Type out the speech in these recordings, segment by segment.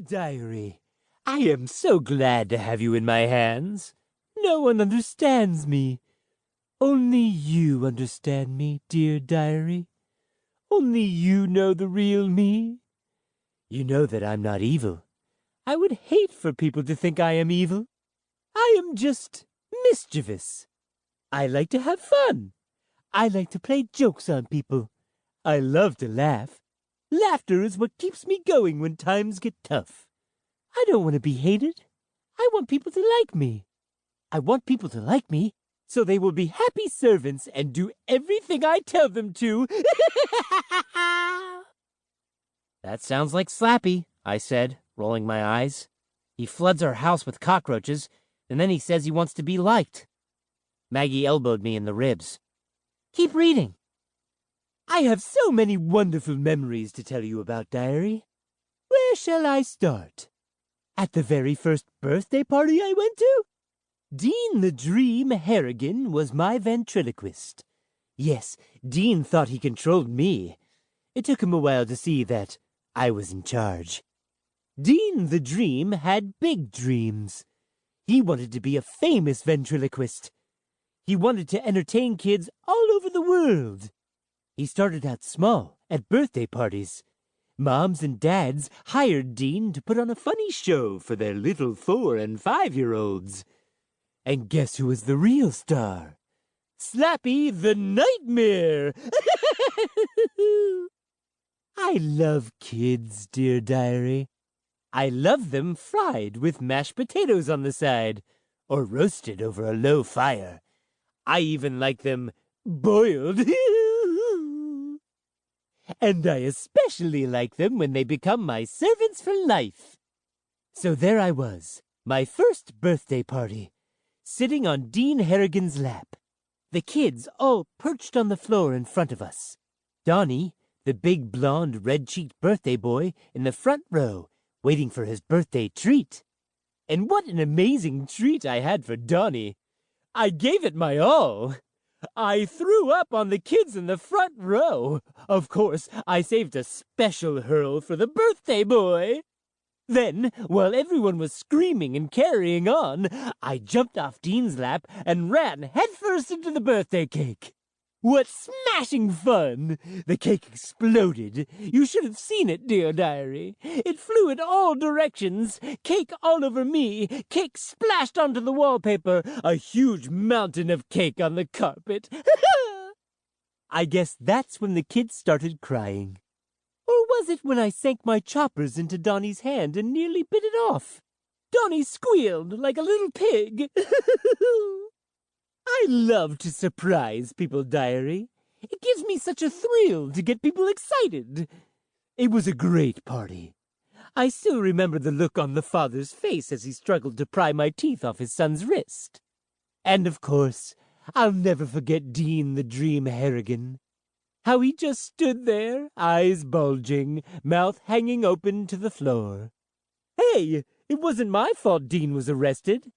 Diary, I am so glad to have you in my hands. No one understands me. Only you understand me, dear diary. Only you know the real me. You know that I'm not evil. I would hate for people to think I am evil. I am just mischievous. I like to have fun. I like to play jokes on people. I love to laugh. Laughter is what keeps me going when times get tough. I don't want to be hated. I want people to like me. I want people to like me so they will be happy servants and do everything I tell them to. That sounds like Slappy, I said, rolling my eyes. He floods our house with cockroaches, and then he says he wants to be liked. Maggie elbowed me in the ribs. Keep reading. I have so many wonderful memories to tell you about, Diary. Where shall I start? At the very first birthday party I went to? Dean the Dream Harrigan was my ventriloquist. Yes, Dean thought he controlled me. It took him a while to see that I was in charge. Dean the Dream had big dreams. He wanted to be a famous ventriloquist. He wanted to entertain kids all over the world. He started out small, at birthday parties. Moms and dads hired Dean to put on a funny show for their little 4- and 5-year-olds. And guess who was the real star? Slappy the Nightmare! I love kids, dear diary. I love them fried with mashed potatoes on the side, or roasted over a low fire. I even like them boiled. And I especially like them when they become my servants for life. So there I was, my first birthday party, sitting on Dean Harrigan's lap. The kids all perched on the floor in front of us. Donnie, the big blonde red-cheeked birthday boy, in the front row, waiting for his birthday treat. And what an amazing treat I had for Donnie. I gave it my all. I threw up on the kids in the front row. Of course, I saved a special hurl for the birthday boy. Then, while everyone was screaming and carrying on, I jumped off Dean's lap and ran headfirst into the birthday cake. What smashing fun! The cake exploded. You should have seen it, dear diary. It flew in all directions. Cake all over me. Cake splashed onto the wallpaper. A huge mountain of cake on the carpet. I guess that's when the kids started crying. Or was it when I sank my choppers into Donnie's hand and nearly bit it off? Donnie squealed like a little pig. I love to surprise people, diary. It gives me such a thrill to get people excited. It was a great party. I still remember the look on the father's face as he struggled to pry my teeth off his son's wrist. And of course, I'll never forget Dean the Dream Harrigan. How he just stood there, eyes bulging, mouth hanging open to the floor. Hey, it wasn't my fault Dean was arrested.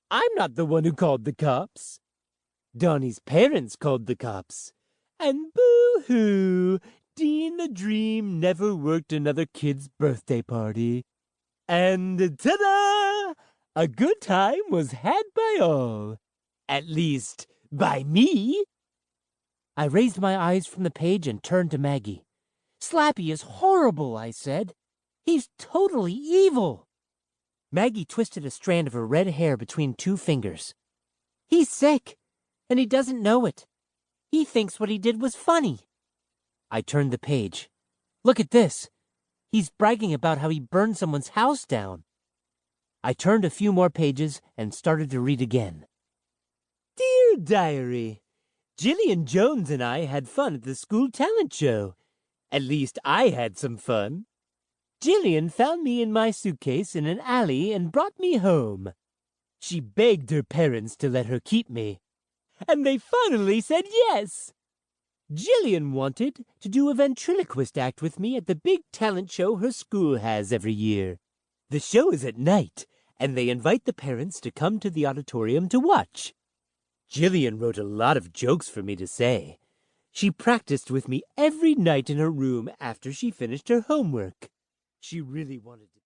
I'm not the one who called the cops. Donnie's parents called the cops. And boo-hoo, Dean the Dream never worked another kid's birthday party. And ta-da! A good time was had by all. At least, by me. I raised my eyes from the page and turned to Maggie. Slappy is horrible, I said. He's totally evil. Maggie twisted a strand of her red hair between two fingers. He's sick, and he doesn't know it. He thinks what he did was funny. I turned the page. Look at this. He's bragging about how he burned someone's house down. I turned a few more pages and started to read again. Dear Diary, Jillian Jones and I had fun at the school talent show. At least I had some fun. Jillian found me in my suitcase in an alley and brought me home. She begged her parents to let her keep me. And they finally said yes. Jillian wanted to do a ventriloquist act with me at the big talent show her school has every year. The show is at night, and they invite the parents to come to the auditorium to watch. Jillian wrote a lot of jokes for me to say. She practiced with me every night in her room after she finished her homework. She really wanted to.